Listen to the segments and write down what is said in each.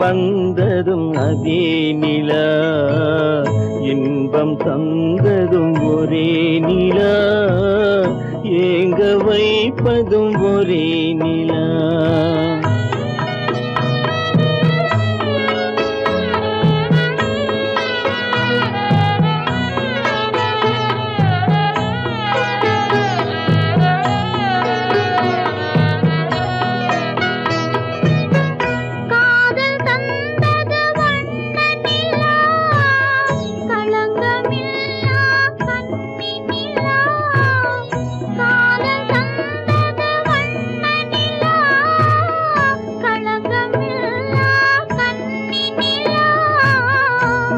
வந்ததும் அதே நிலா, இன்பம் தந்ததும் ஒரே நிலா, ஏங்க வைப்பதும் ஒரே நிலா.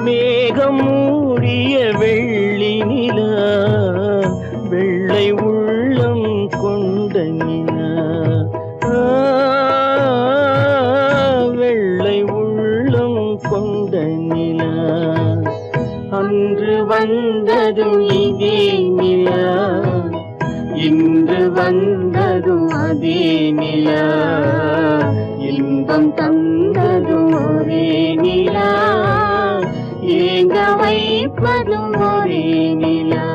மேகம் மூடிய வெள்ளி நிலா, வெள்ளை உள்ளம் கொண்ட நிலா, வெள்ளை உள்ளம் கொண்ட நிலா. அன்று வந்ததும் இதே நிலா, இன்று வந்ததும் அதே நிலா, இன்பம் தந்ததும் ஒரே நிலா, ஏங்க வைப்பதும் ஒரே நிலா.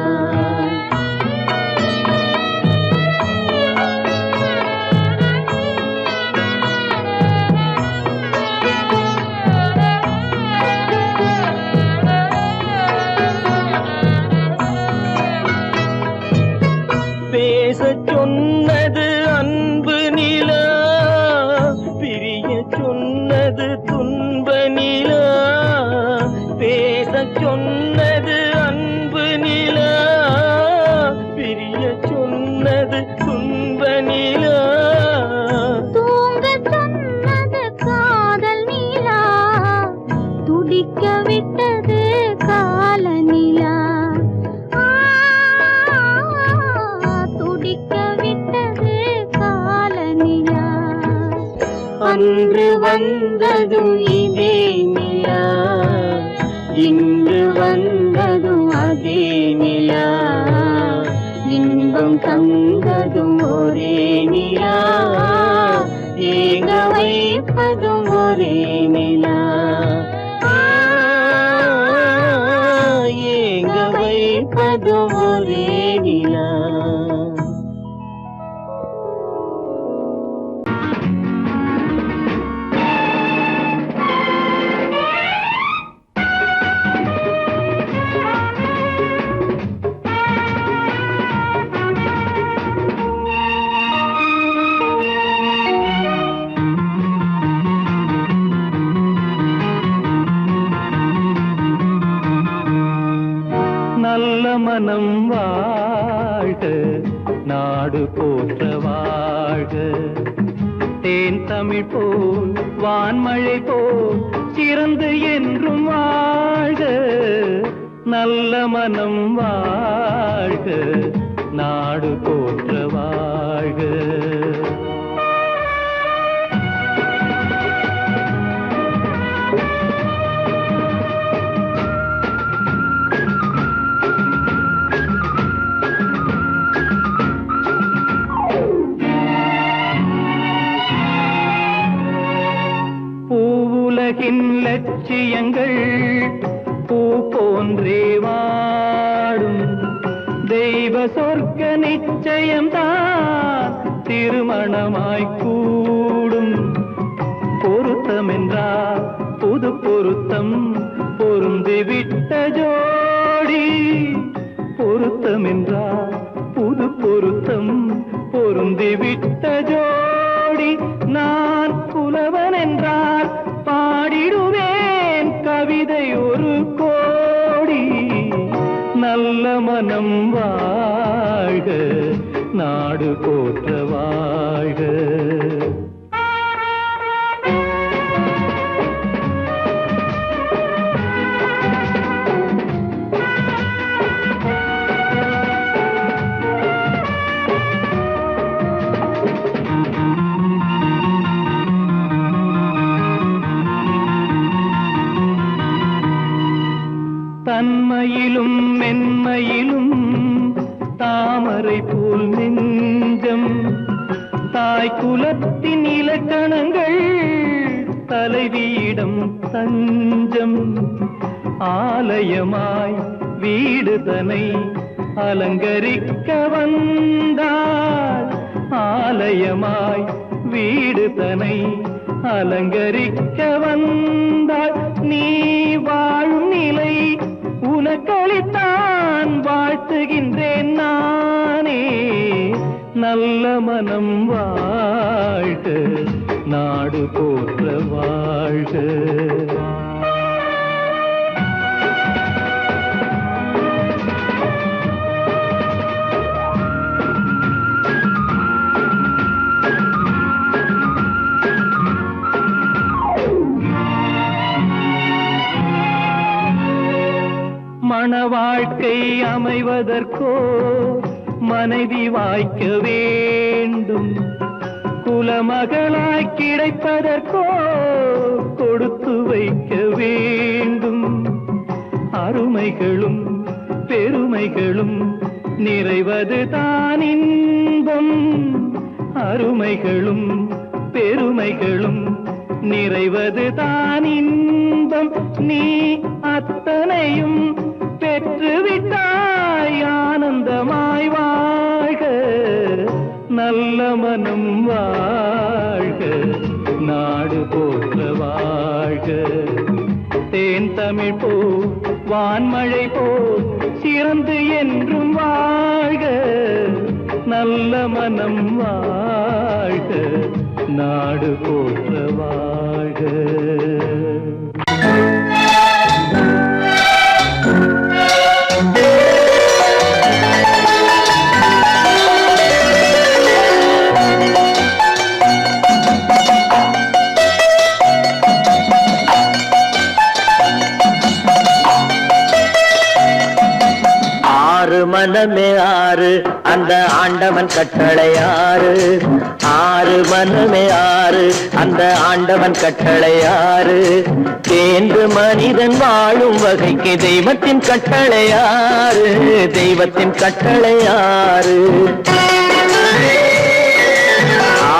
பேசச் சொன்னது அன்பு நிலா, பிரிய சொன்னது துன்ப நிலா. பேசச் சொன்னது அன்பு நிலா, பிரிய சொன்னது துன்ப நிலா. தூங்கச் சொன்னது காதல் நிலா, துடிக்க விட்டது கால நிலா, துடிக்க விட்டது கால நிலா. அன்று வந்ததும் இதே நிலா, இன்று வந்ததும் அதே நிலா, இன்பம் தந்ததும் ஒரே நிலா, ஏங்க வைப்பதும் ஒரே நிலா, ஏங்க வைப்பதும் ஒரே நிலா. நல்ல மனம் வாழ்க, நாடு போற்ற வாழ்க, தேன் தமிழ் போல் வான்மழை போல் சிறந்து என்றும் வாழ்க. நல்ல மனம் வாழ்க, நாடு போற்ற வாழ்க. உலகின் லட்சியங்கள் பூ போன்றே வாடும், தெய்வ சொர்க்க நிச்சயம்தான் திருமணமாய் கூடும். பொருத்தம் என்றால் புது பொருத்தம், பொருந்திவிட்ட ஜோடி. பொருத்தம் என்றால் புது பொருத்தம், பொருந்திவிட்ட ஜோடி. நான் புலவன் என்றால் பாடிடுவேன் கவிதை ஒரு கோடி. நல்ல மனம் வாழ்க, நாடு போற்ற வாழ்க. தன்மையிலும் மென்மையிலும் தாமரை போல் நெஞ்சம், தாய் குலத்தின் இலக்கணங்கள் தலைவியிடம் தஞ்சம் ஆலயமாய் வீடு தனை அலங்கரிக்க வந்தாள் ஆலயமாய் வீடு தனை அலங்கரிக்க வந்தாள் நீ வாழும் நிலை உனக்களித்தான் வாழ்த்துகின்றேன் நானே நல்ல மனம் வாழ்க நாடு போற்ற வாழ்க மண வாழ்க்கை அமைவதற்கோ மனைவி வாய்க்க வேண்டும் குலமகளாய் கிடைப்பதற்கோ கொடுத்து வைக்க வேண்டும் அருமைகளும் பெருமைகளும் நிறைவது தான் இன்பம் அருமைகளும் பெருமைகளும் நிறைவது தான் இன்பம் நீ அத்தனையும் பெற்றுவிட்டாய் ஆனந்தமாய் வாழ்க நல்ல மனம் வாழ்க நாடு போற்ற வாழ்க தேன் தமிழ் போ வான்மழை போ சிறந்து என்றும் வாழ்க நல்ல மனம் வாழ்க நாடு போற்ற வாழ்க மனமே ஆறு அந்த ஆண்டவன் கட்டளை ஆறு ஆறு மனமே ஆறு அந்த ஆண்டவன் கட்டளை ஆறு தேர்ந்து மனிதன் வாழும் வகைக்கு தெய்வத்தின் கட்டளை ஆறு தெய்வத்தின் கட்டளை ஆறு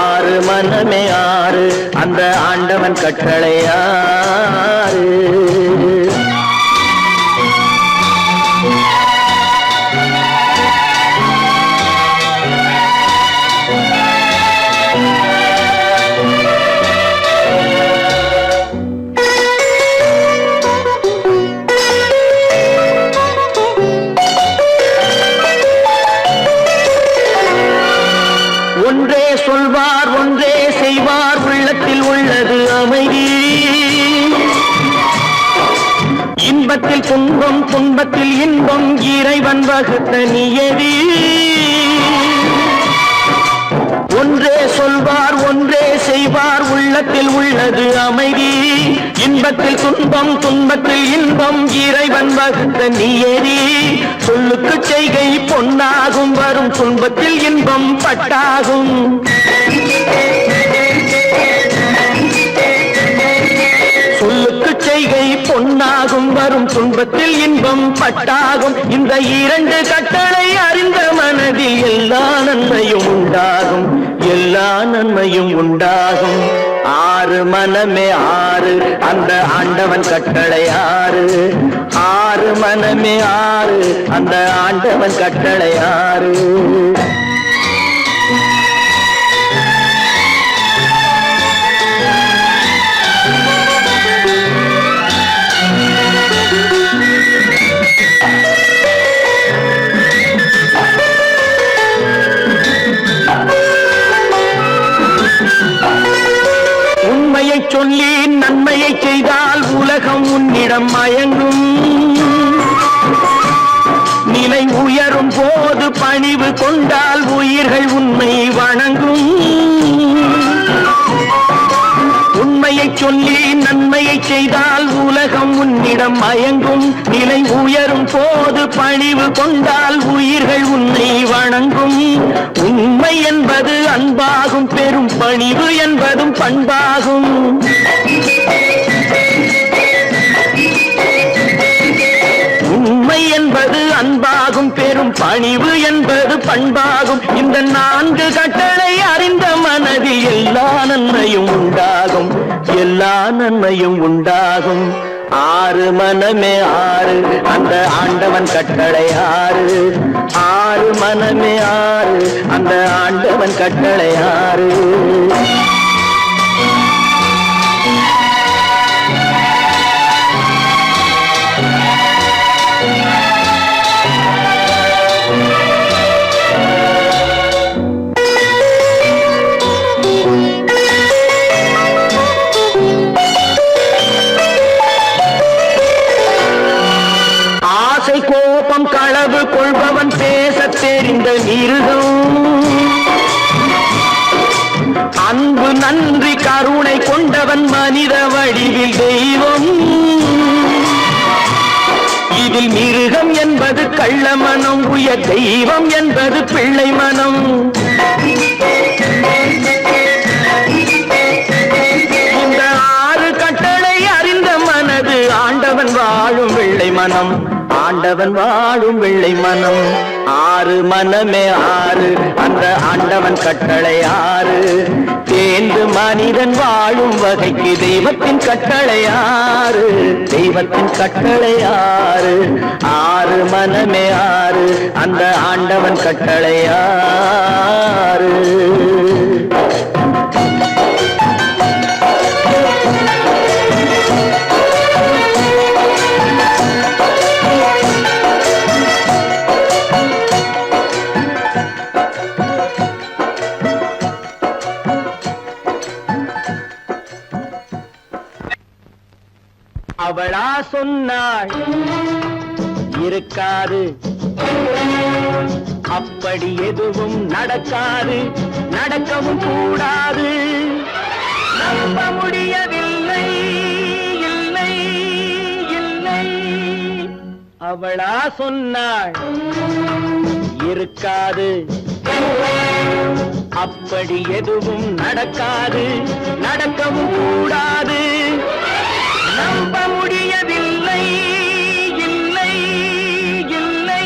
ஆறு மனமே ஆறு அந்த ஆண்டவன் கட்டளை ஆறு ஒன்றே சொல்வார் ஒன்றே செய்வார் உள்ளத்தில் உள்ளது அமைதி இன்பத்தில் துன்பம் துன்பத்தில் இன்பம் இறைவன் வகுத்த நியதி ஒன்றே சொல்வார் ஒன்றே செய்வார் உள்ளத்தில் உள்ளது அமைதி இன்பத்தில் துன்பம் துன்பத்தில் இன்பம் இறைவன் வகுத்த நியதி சொல்லுக்கு செய்கை பொன்னாகும் வரும் துன்பத்தில் இன்பம் பட்டாகும் சொல்லுக்கு செய்கை பொன்னாகும் வரும் துன்பத்தில் இன்பம் பட்டாகும் இந்த இரண்டு கட்டளை அறிந்த மனதில் எல்லா நன்மையும் உண்டாகும் எல்லா நன்மையும் உண்டாகும் ஆறு மனமே ஆறு அந்த ஆண்டவன் கட்டளை ஆறு ஆறு மனமே ஆறு அந்த ஆண்டவன் கட்டளை ஆறு உண்மையை சொல்லி நன்மையை செய்தால் உலகம் உன்னிடம் மயங்கும் நிலை உயரும் போது பணிவு கொண்டால் உயிர்கள் உன்னை வணங்கும் உண்மையை சொல்லி நன்மையை செய்தால் உலகம் உன்னிடம் மயங்கும் நிலை உயரும் போது பணிவு கொண்டால் உயிர்கள் உன்னை வணங்கும் உண்மை என்பது அன்பாகும் பெரும் பணிவு என்பதும் பண்பாகும் உண்மை என்பது அன்பாகும் பெரும் பணிவு என்பது பண்பாகும் இந்த நான்கு கட்டளை அறிந்த மனதில் எல்லா நன்மையும் உண்டாகும் எல்லா நன்மையும் உண்டாகும். ஆறு மனமே ஆறு, அந்த ஆண்டவன் கட்டளை ஆறு. ஆறு மனமே ஆறு, அந்த ஆண்டவன் கட்டளை ஆறு. கோபம் களவு கொள்பவன் பேசத் தெரிந்த மிருகம். அன்பு நன்றி கருணை கொண்டவன் மனித வடிவில் தெய்வம். இதில் மிருகம் என்பது கள்ள மனம், உயர் தெய்வம் என்பது பிள்ளை மனம். இந்த ஆறு கட்டளை அறிந்த மனது ஆண்டவன் வாழும் வெள்ளை மனம். ஆண்டவன் வாழும் வெள்ளை மனம். ஆறு மனமே ஆறு, அந்த ஆண்டவன் கட்டளை ஆறு. தேர்ந்து மனிதன் வாழும் வகைக்கு தெய்வத்தின் கட்டளை ஆறு. தெய்வத்தின் கட்டளை ஆறு. ஆறு மனமே ஆறு, அந்த ஆண்டவன் கட்டளை ஆறு. அவளா சொன்னாள் இருக்காது, அப்படி எதுவும் நடக்காது, நடக்கவும் கூடாது. நம்ப முடியவில்லை, இல்லை இல்லை. அவளா சொன்னாள் இருக்காது, அப்படி எதுவும் நடக்காது, நடக்கவும் கூடாது. நம்ப முடியவில்லை, இல்லை இல்லை.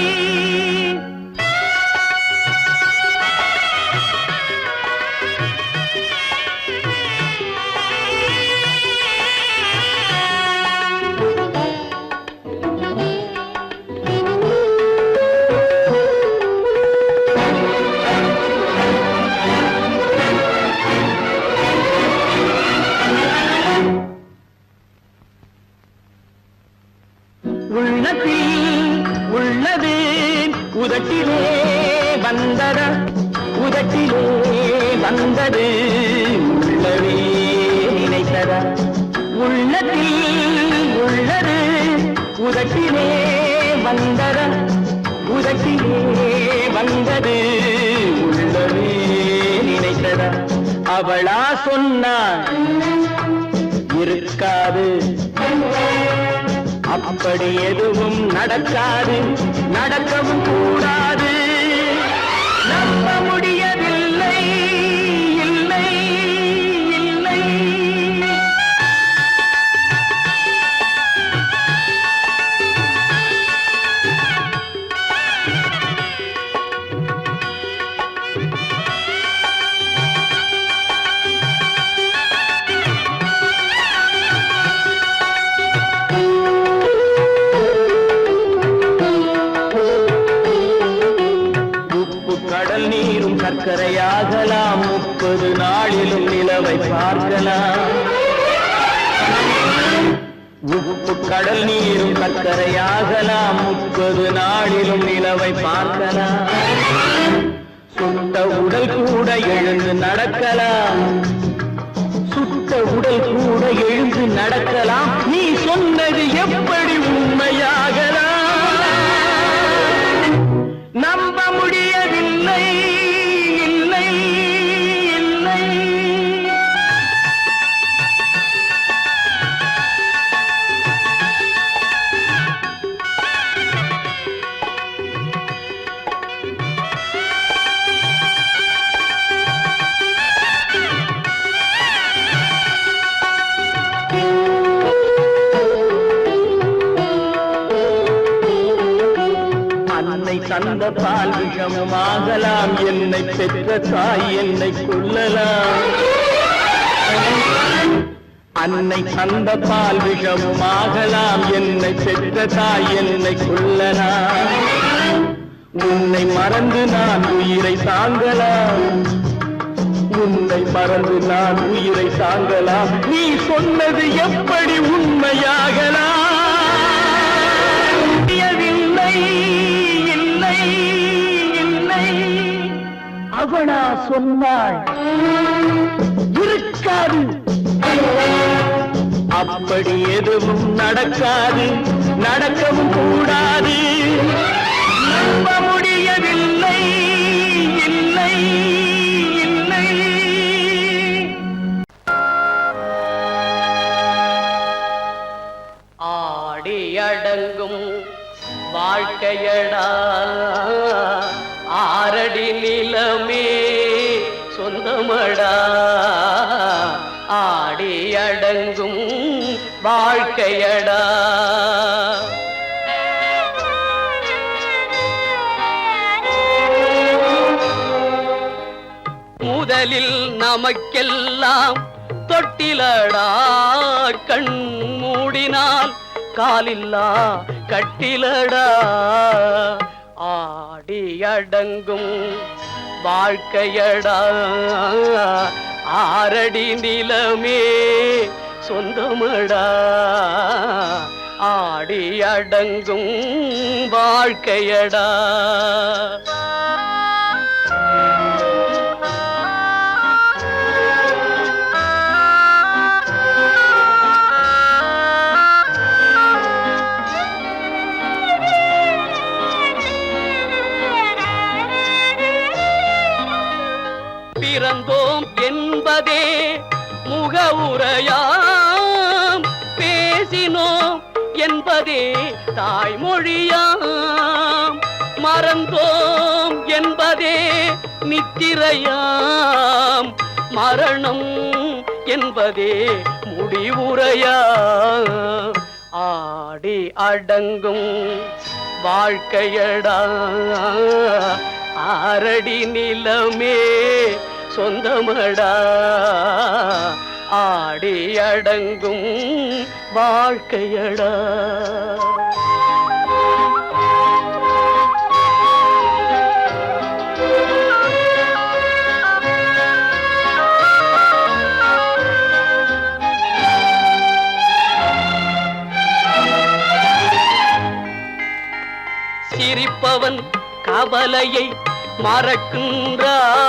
உள்ளது உதட்டிலே வந்தத, உதட்டிலே வந்தது உள்ளவே நினைத்தத. உள்ளத்தில் உள்ளது உதட்டிலே வந்தத, உதட்டிலே வந்தது உள்ளவே நினைத்தத. அவளா சொன்னாள் இருக்காது, அப்படி எதுவும் நடக்காது, நடக்கவும் கூடாது. நம்ப முடியவில்லை, இல்லை இல்லை. சர்க்கரையாகலாம், 30 நாளிலும் நிலவை பார்க்கலாம். உப்பு கடல் நீரும் சர்க்கரையாகலாம், 30 நாளிலும் நிலவை பார்க்கலாம். சுட்ட உடல் கூட எழுந்து நடக்கலாம், சுட்ட உடல் கூட எழுந்து நடக்கலாம். நீ சொன்னது எப்படி உண்மையாகலாம்? நம்ப முடியவில்லை, இல்லை இல்லை. தந்த பால் விஷமாகலாம், என்னை பெற்ற தாய் என்னை கொல்லலாம். அன்னை தந்த பால் விஷமும் ஆகலாம், என்னை பெற்ற தாய் என்னை கொல்லலாம். உன்னை மறந்து நான் உயிரை தாங்கலாம், உன்னை மறந்து நான் உயிரை தாங்கலாம். நீ சொன்னது எப்படி உண்மையாகலாம்? இல்லை இல்லை இல்லை அவனா சொன்னாள் இருக்காது, அப்படி எதுவும் நடக்காது, நடக்கவும் கூடாது. நம்ப முடியவில்லை இல்லை இல்லை. ஆடி அடங்கும் வாழ்க்கையடா ஆரடி நிலமே சொந்தமடா. ஆடி அடங்கும் வாழ்க்கையடா. முதலில் நமக்கெல்லாம் தொட்டிலடா, கண் மூடினால் காலில்லா கட்டிலடா. ஆடி அடங்கும் வாழ்க்கையடா ஆரடி நிலமே சொந்தமடா. ஆடி அடங்கும் வாழ்க்கையடா. பிறந்தோம் என்பதே முகவுரையாம், பேசினோம் என்பதே தாய்மொழியாம், மறந்தோம் என்பதே நித்திரையாம், மரணம் என்பதே முடிவுரையாம். ஆடி அடங்கும் வாழ்க்கையடா ஆரடி நிலமே சொந்தமடா. ஆடி அடங்கும் வாழ்க்கையடா. சிரிப்பவன் கவலையை மறக்கின்றான்,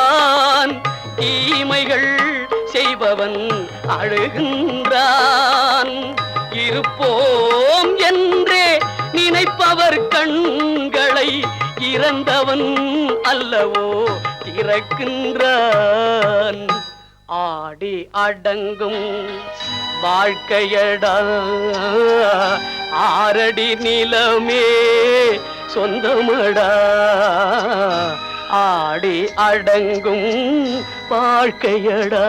தீமைகள் செய்பவன் அழுகின்றான். இருப்போம் என்றே நினைப்பவர் கண்களை இறந்தவன் அல்லவோ திறக்கின்றான். ஆடி அடங்கும் வாழ்க்கையடா ஆரடி நிலமே சொந்தமடா. ஆடி அடங்கும் வாழ்க்கையடா.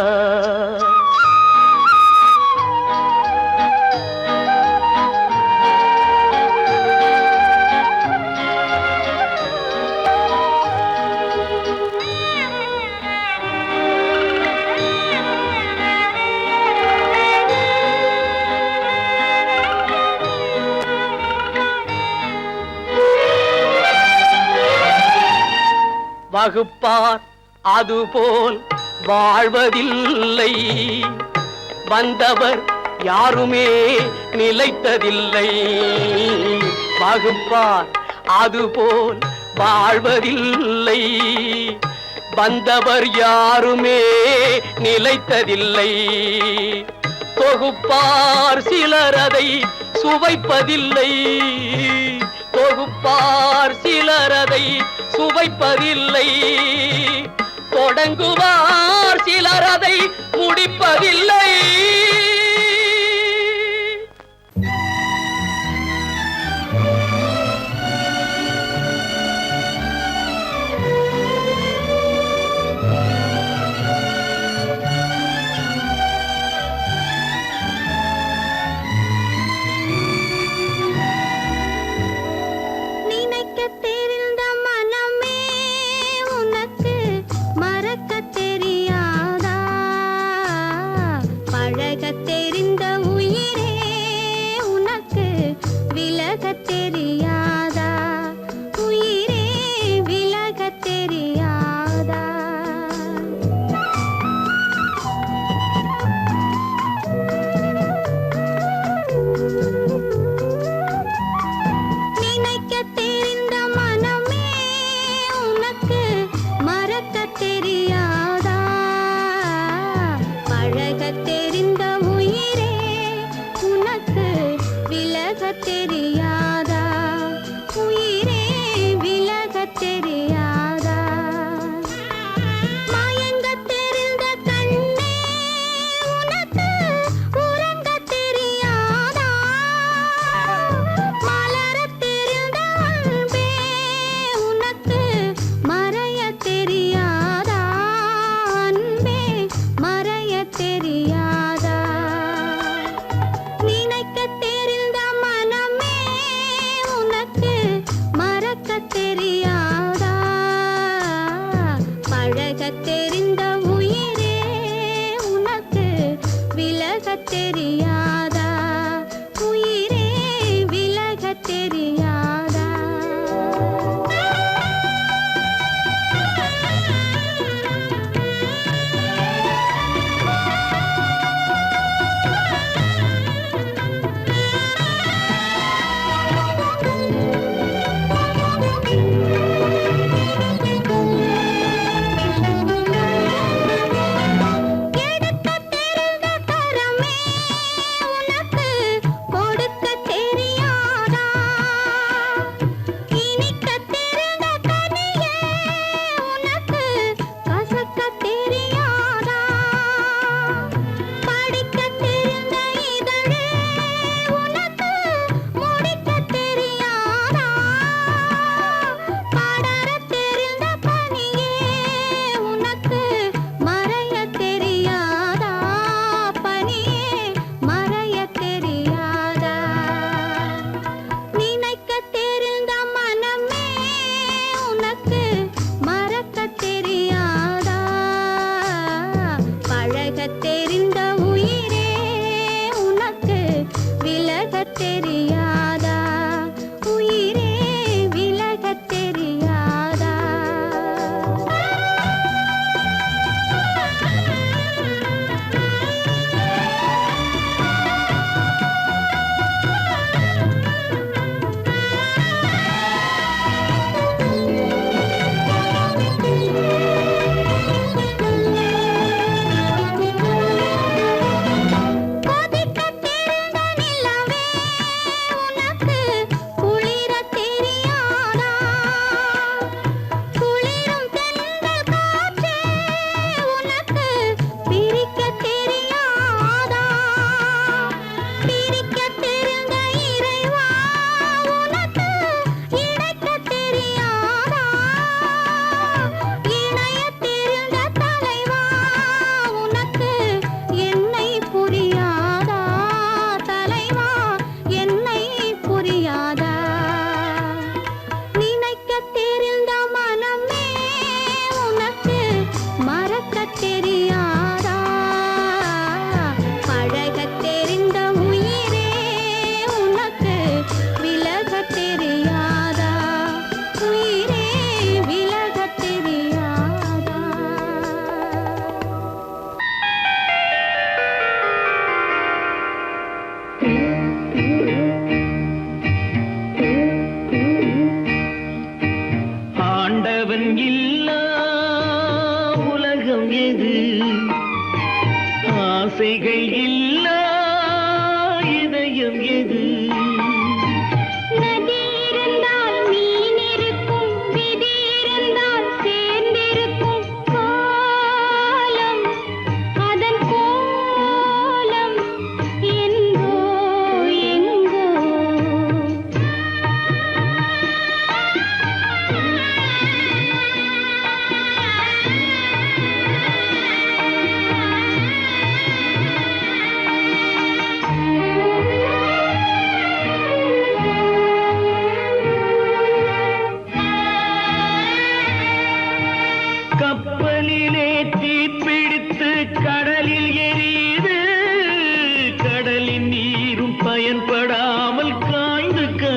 வகுப்பார் அதுபோல் வாழ்வதில்லை, வந்தவர் யாருமே நிலைத்ததில்லை. வகுப்பார் அதுபோல் வாழ்வதில்லை, வந்தவர் யாருமே நிலைத்ததில்லை. தொகுப்பார் சிலர் அதை சுவைப்பதில்லை, தொகுப்பார் சிலர் அதை சுவைப்பதில்லை. தொடங்குவார் சிலர் அதை முடிப்பதில்லை. விலகத் தெரியாதா உயிரே விலகத் தெரியாதா நினைக்கத் தெரிந்த மனமே உனக்கு மறக்கத் தெரியாதா பழகத் தெரிந்த உயிரே உனக்கு விலகத் தெரியாதா உயிரே விலகத் தெரியாதா மயங்கத் தெரிந்த கண்ணே உனக்கு உறங்கத் தெரியாதா மலரத் தெரிந்த அன்பே உனக்கு மறையத் தெரியாதா அன்பே மறையத் தெரியாதா நினைக்கத் தெரிந்த மனமே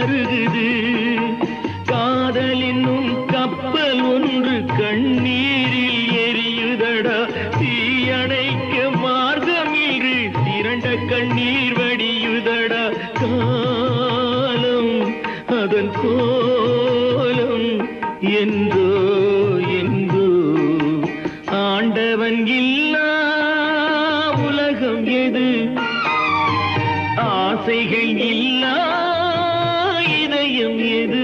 மருகுது. காதலினும் கப்பல் ஒன்று கண்ணீரில் எரியுதடா. தீயணைக்க மார்க்கமின்றி திரண்ட கண்ணீர் வடியுதடா. காலம் அதன் கோலம் என்றோ என்றோ ஆண்டவன் இல்லா உலகம் எது? ஆசைகள் இல்லா இதயம் எது?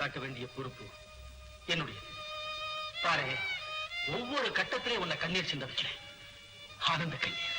காட்ட வேண்டிய பொறுப்பு என்னுடைய. பாரு, ஒவ்வொரு கட்டத்திலே உன்னை கண்ணீர் சிந்த வைக்கிறேன். ஆனந்த கண்ணீர்.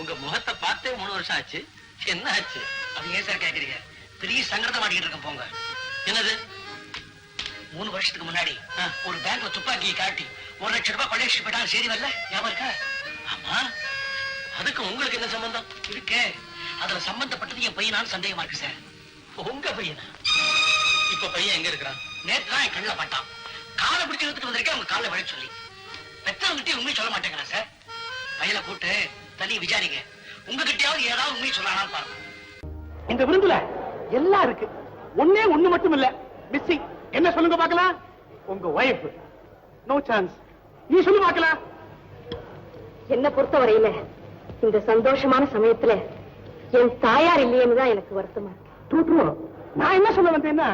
உங்க முகத்தை பார்த்தே 3 வருஷம் ஆச்சு. என்ன ஆச்சு? அது ஏன் சார் கேக்குறீங்க? பெரிய சங்கடத்தை மாட்டிக்கிட்டு இருக்கேன். போங்க. என்னது? 3 வருஷத்துக்கு முன்னாடி ஒரு பேங்க்ல துப்பாக்கியை காட்டி 1 லட்சம் ரூபாய் கொள்ளையடிச்சு போயிட்டாங்க. செய்தி வரல? ஞாபகம் இருக்கா? ஆமா. அதுக்கு உங்களுக்கு என்ன சம்பந்தம் இருக்கு? அதுல சம்பந்தப்பட்டது என் பையனான்னு சந்தேகமா இருக்கு சார். உங்க பையனா? இப்ப பையன் எங்க இருக்கிறான்? நேற்று தான் என் கண்ணில் பட்டான். காலை பிடிச்சு எடுத்துட்டு வந்திருக்கேன் அவங்க காலை விழ சொல்லி. பெற்றவங்கிட்டே உண்மையை சொல்ல மாட்டேங்கிறான் சார். பையனை கூட்டு தனியை விசாரிங்க. உங்ககிட்டயாவது ஏதாவது உண்மையை சொல்லலாம்னு பாருங்க. இந்த விருந்துல எல்லாம் இருக்கு. ஒண்ணு மட்டும் இல்ல மிஸ்ஸிங். என்ன சொல்லுங்க பாக்கலாம்? உங்க வைஃப். No chance. நீ சொல்லு பாக்கலாம். என்ன பொறுத்தவரையில இந்த சந்தோஷமான சமயத்துல என் தாயார் இல்லையேன்னு தான் எனக்கு வருத்தமா இருக்கு. நான் என்ன சொல்ல வந்தேன்னா,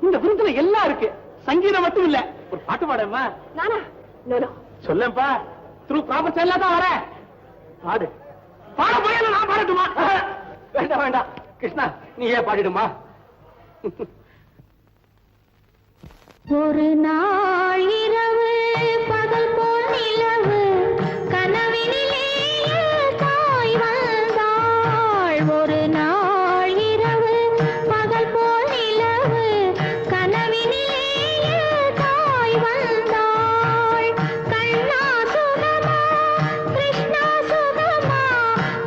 இந்த விருந்துல எல்லாம் இருக்கு, சங்கீதம் மட்டும் இல்ல. ஒரு பாட்டு பாடமா? நானா? சொல்லப்பா. த்ரூ ப்ராப்பர்ட்டி எல்லாம் தான் வரேன். பாடு. பாட போய் நான் பாடட்டுமா? வேண்டாம் வேண்டாம் கிருஷ்ணா, நீ ஏன் பாடிடுமா? ஒரு நாள் இரவு பகல் போல் நிலவு கனவினிலே தாய் வந்தாள். ஒரு நாள் இரவு பகல் போல் நிலவு கனவினிலே தாய் வந்தாள். கண்ணா சுகமா கிருஷ்ணா சுகமா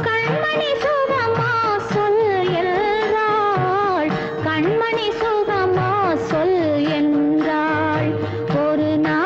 கண்மணி சுகமா சொல் என்றாள். கண்மணி சுகமா சொல் என்றாள். ஒரு நாள்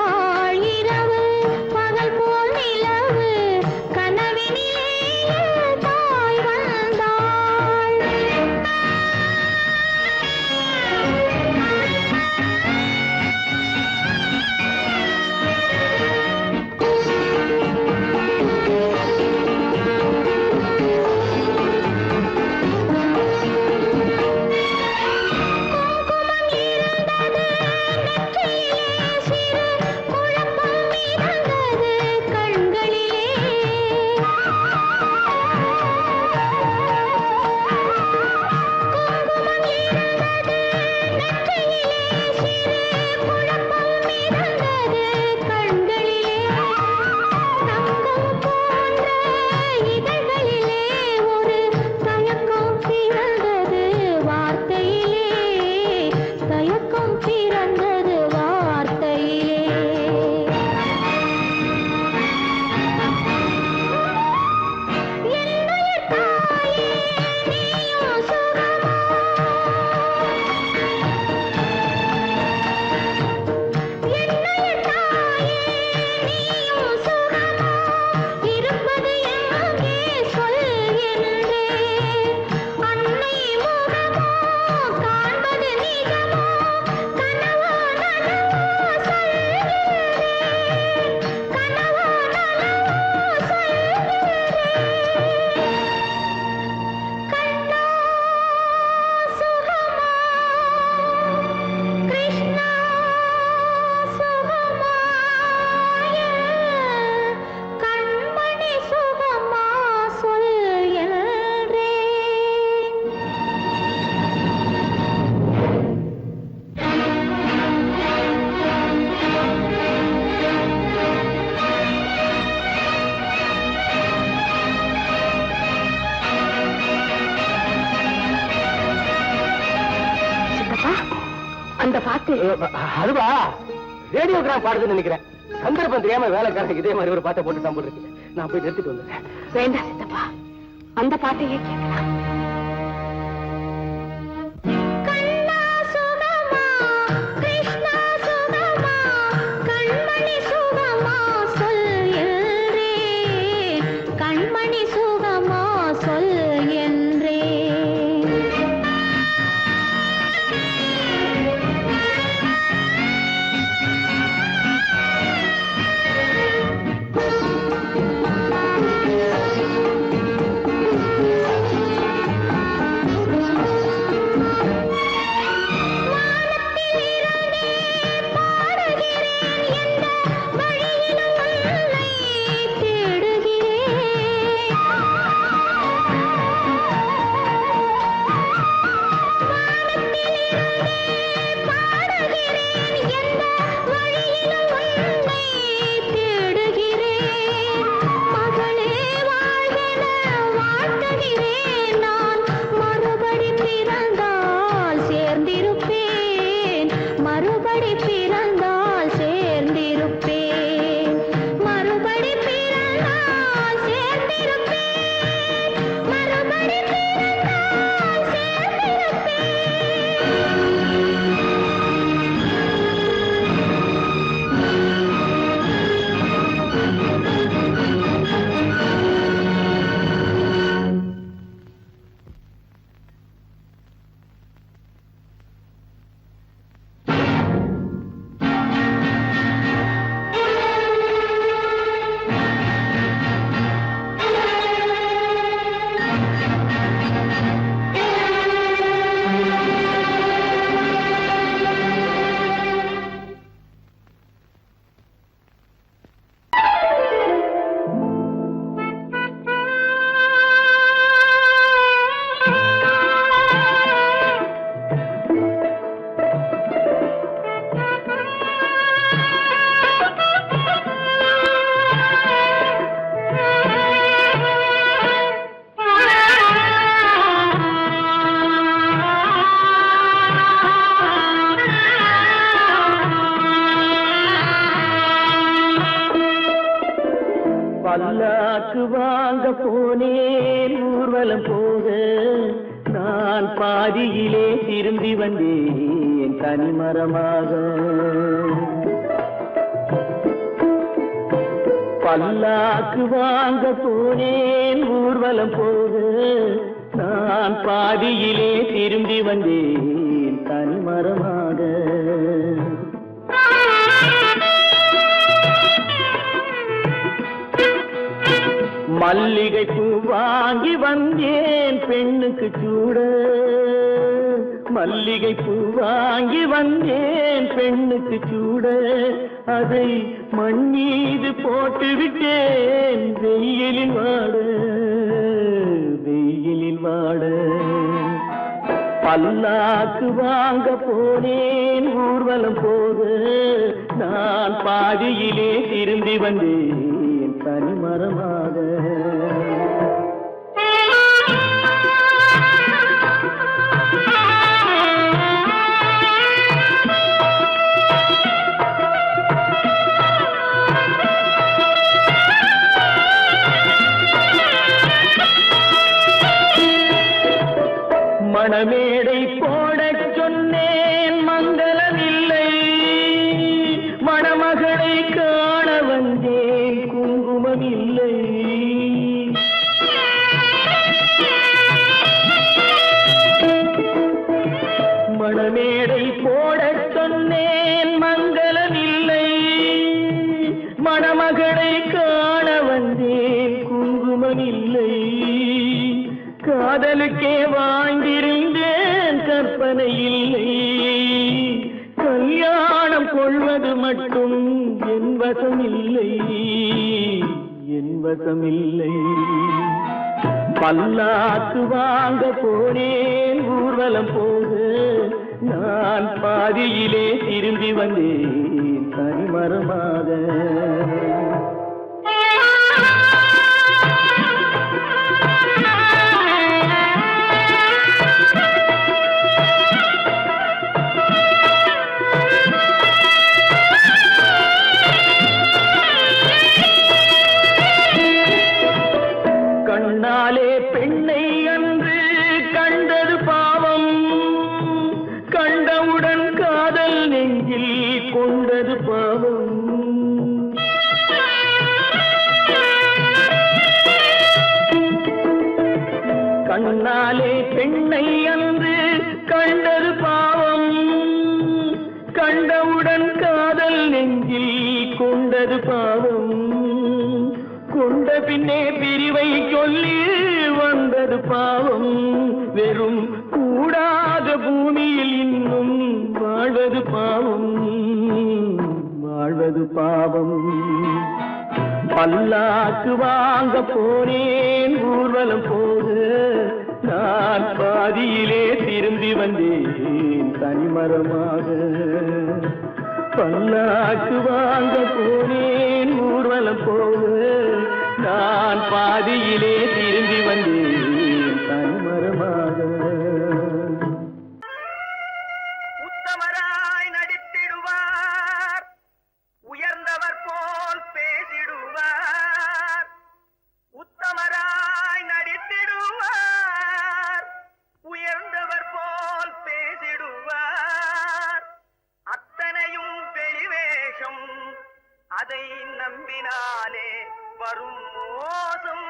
அந்த பாட்டு அதுவா ரேடியோகிராம் பாடுதுன்னு நினைக்கிறேன். சந்தர்ப்பம் தெரியாம வேலைக்காரங்க இதே மாதிரி ஒரு பாட்டை போட்டு தான் போட்டுருக்கு. நான் போய் நிறுத்திட்டு வந்துடுறேன். வேண்டாம் சித்தப்பா, அந்த பாட்டையே கேட்கலாம். கண்ணா சுகமா, கிருஷ்ணா சுகமா, கண்மணி சுகமா சொல் என்றேன், கண்மணி சுகமா சொல் என்றேன். பல்லாக்கு வாங்க போனேன் ஊர்வலம் போக, நான் பாதியிலே திரும்பி வந்தேன் தனிமரமாக. பல்லாக்கு வாங்க போனேன் ஊர்வலம் போக, நான் பாதியிலே திரும்பி வந்தேன் தனிமரமாக. மல்லிகை பூ வாங்கி வந்தேன் பெண்ணுக்கு சூட, மல்லிகை பூ வாங்கி வந்தேன் பெண்ணுக்கு சூட, அதை மண் மீது போட்டு விட்டேன் வெயிலில் வாட, வெயிலில் வாட. பல்லாக்கு வாங்க போனேன் ஊர்வலம் போக, நான் பாதியிலே திரும்பி வந்தேன் தனிமரமாக. மணமேடை போடச் சொன்னேன் மங்களமில்லை, மணமகளை காண வந்தேன் குங்குமமில்லை. மணமேடை போடச் சொன்னேன் மங்களமில்லை, மணமகளை காண வந்தேன் குங்குமமில்லை. காதலுக்கே வாங்கியிருந்தேன் கற்பனை இல்லை, கல்யாணம் கொள்வது மட்டும் என் வசமில்லை, என் வசமில்லை. பல்லாக்கு வாங்க போனேன் ஊர்வலம் போக, நான் பாதியிலே திரும்பி வந்தேன் தனிமரமாக. கண்ணாலே பெண்ணை அன்று கண்டது பாவம், கண்டவுடன் காதல் நெஞ்சில் கொண்டது பாவம். கண்ணாலே பெண்ணை அன்று கண்டது பாவம், கண்டவுடன் காதல் நெஞ்சில் கொண்டது பாவம். கொண்ட பின்னே பிரிவை சொல்லி வந்தது பாவம். வெறும் கூடாத பூமியில் இன்னும் வாழ்வது பாவம், வாழ்வது பாவம். பல்லாக்கு வாங்க போனேன் ஊர்வலம் போக, நான் பாதியிலே திரும்பி வந்தேன் தனிமரமாக. பல்லாக்கு வாங்க போனேன் ஊர்வலம் போக, நான் பாதியிலே திரும்பி வந்தேன் தனிமரமாக. உத்தமராய் நடித்திடுவார், உயர்ந்தவர் போல் பேசிடுவார். உத்தமராய் நடித்திடுவார், உயர்ந்தவர் போல் பேசிடுவார். அத்தனையும் வெளிவேஷம், அதை நம்பினாலே வரும் மோசம்,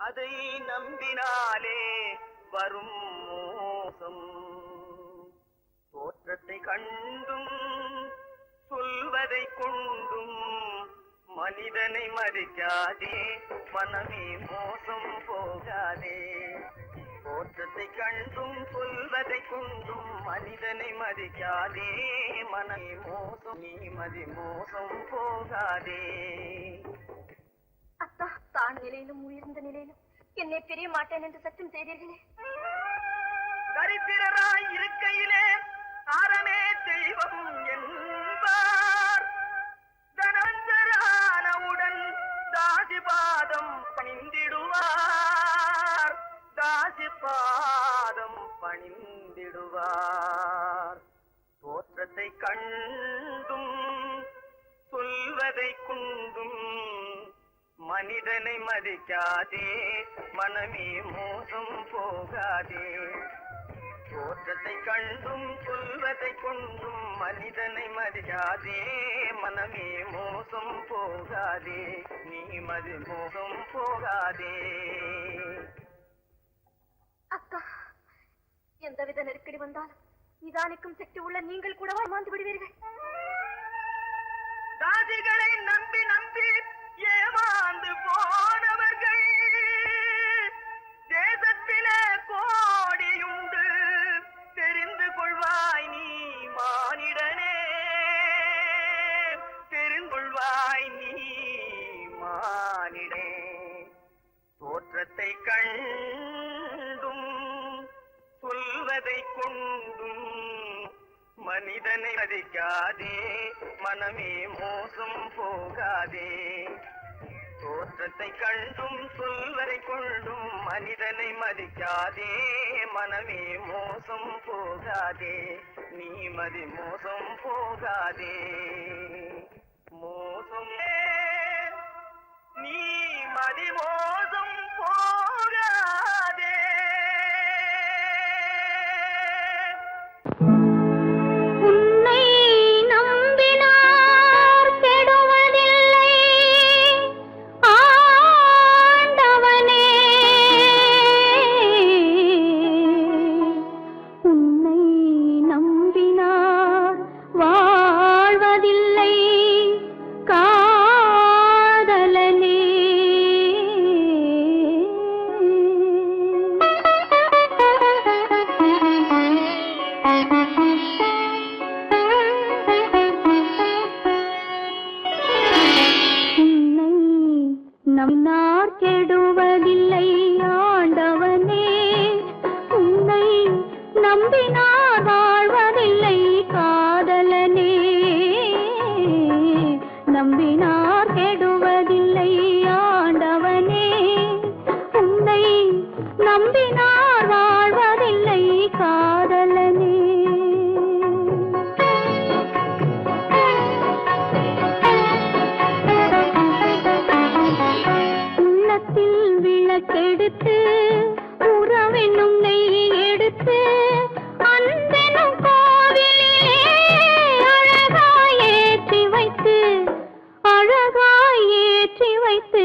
அதை நம்பினாலே வரும் மோசம். தோற்றத்தை கண்டும் சொல்வதை கொண்டும் மனிதனை மதிக்காதே, மனமே மோசம் போகாதே. தோற்றத்தை கண்டும் சொல்வதை கொண்டும் மனிதனை மதிக்காதே, மனமே மோசம், நீ மதி மோசம் போகாதே. அத்தா, தான் நிலையிலும் உயர்ந்த நிலையிலும் என்னை பிரிய மாட்டேன் என்று சத்தியம் செய்தீர்களே. தரித்திரராய் இருக்கையிலே ஆரமே தெய்வம் என்பார். தனஞ்சரானவுடன் தாசிபாதம் பணிந்திடுவார், தாசிபாதம் பணிந்திடுவார். தோற்றத்தை கண்டும் சொல்வதை கொண்டும் மனிதனை மதிக்காதே, மனமே மோசம் போகாதே. தோற்றத்தை கண்டும் சொல்வதை கொண்டும் மனிதனை மதிக்காதே, மனமே மோசம் போகாதே, நீ மதி மோசம் போகாதே. அத்தா, எந்தவித நெருக்கடி வந்தாலும் நிதானிக்கும் சக்தி உள்ள நீங்கள் கூடவா மாந்து விடுவீர்கள்? தாசிகளை நம்பி நம்பி ஏமாந்து போனவர்கள் தேசத்திலே கோடியுண்டு, தெரிந்து கொள்வாய் நீ மானிடனே, தெரிந்து கொள்வாய் நீ மானிடே. தோற்றத்தை கண்டும் சொல்வதை கொண்டும் மனிதனை மதிக்காதே, மனமே மோசம் போகாதே. தோற்றத்தை கண்டும் சொல்வதை கொண்டும் மனிதனை மதிக்காதே, மனமே மோசம் போகாதே, நீ மதி மோசம் போகாதே. மோசம் நீ மதி மோசம் போகாதே. உன்னை நம்பினார் கெடுவதில்லை ஆண்டவனே, உன்னை நம்பினார் வாழ்வதில்லை காதலனே. உன்னை நம்பினார் கெடுவதில்லை ஆண்டவனே, உன்னை நம்பினார் வாழ்வதில்லை காதலனே. நம்பினார் கெடுவதில்லை ஆண்டவனே, உன்னை நம்பினார் வாழ்வதில்லை காதலனே. உள்ளத்தில் விளக்கெடுத்து உறவென்னும் நெய் எடுத்து அன்பெனும் கோவிலிலே அழகாய் ஏற்றி வைத்து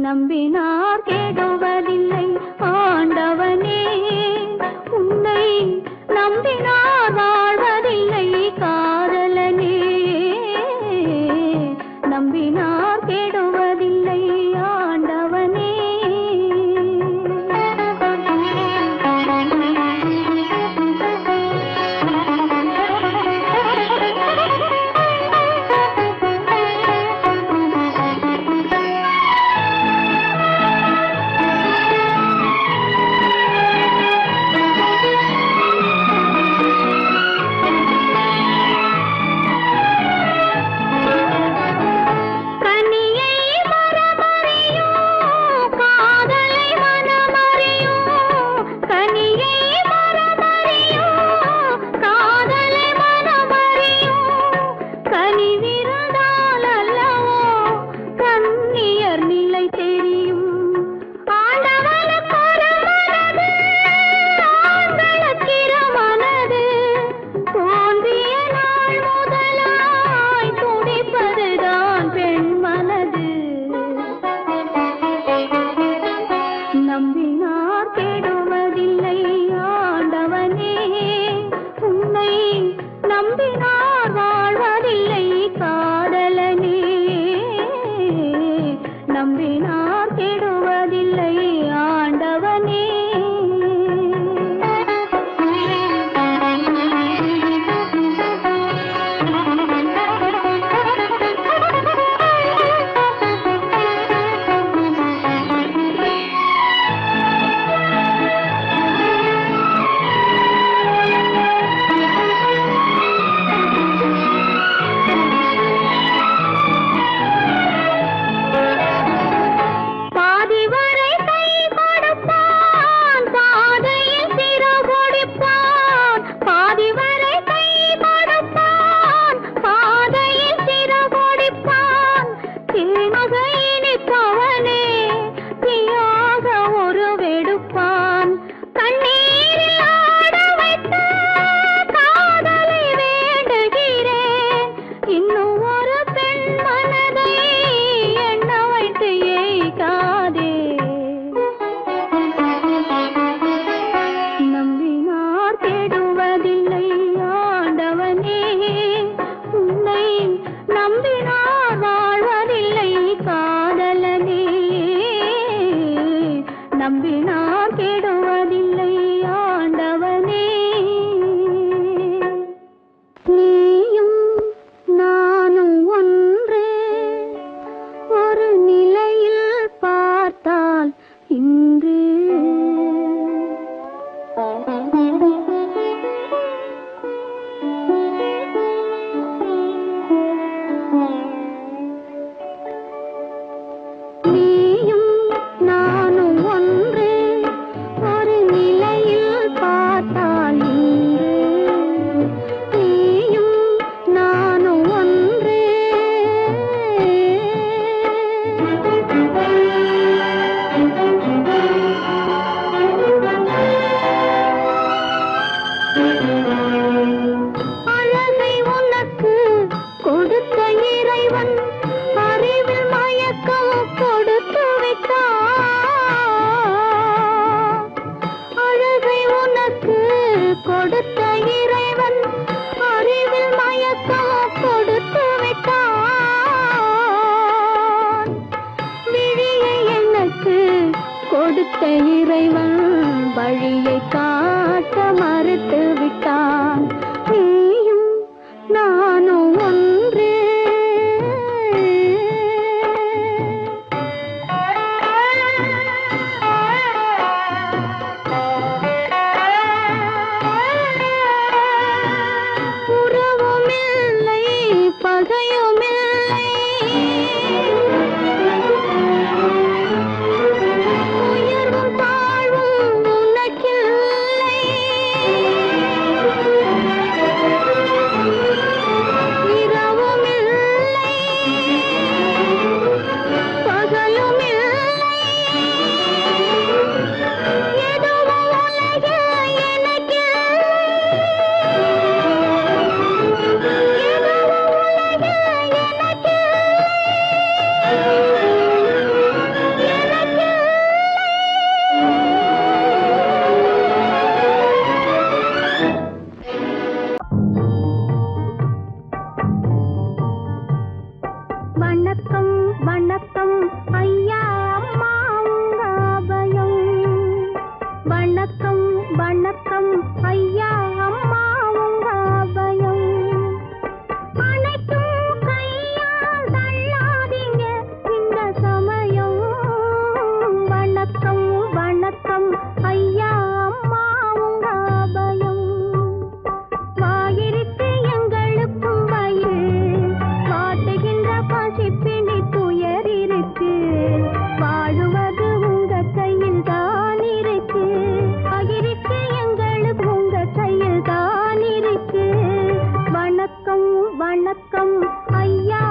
நம்பினார் கெடுவதில்லை ஆண்டவனே உன்னை நம்பினார் வாழ்வதில்லை காதலனே நம்பினார் கெடுவதில்லை ஆண்டவனே நம்பினார் கெடுவதில்லை ஆண்டவனே நீயும் நானும் ஒன்று ஒரு நிலையில் பார்த்தால் இன்று கொடுத்த இறைவன் வழியை காட்ட மறுத்து விட்டான் நீயும் நானும் ஒன்று உறவுமில்லை பகையுமில்லை உயர்வும் தாழ்வும் உனக்கில்லை வணக்கம் ஐயா அம்மா உங்க அபயம் அனைத்தும் கையால் தள்ளாதீங்க இந்த சமயம் வணக்கம் வணக்கம் ஐயா அம்மா உங்க அபயம் வாயிருக்கு எங்களுக்கும் வயிறு வாட்டுகின்ற பசிப்பிணி துயர் இருக்கு வாழுவது உங்க கையில் தான் இருக்கு வாயிருக்கு எங்களுக்கு உங்க கையில் தான் இருக்கு வணக்கம் வணக்கம் ஐயா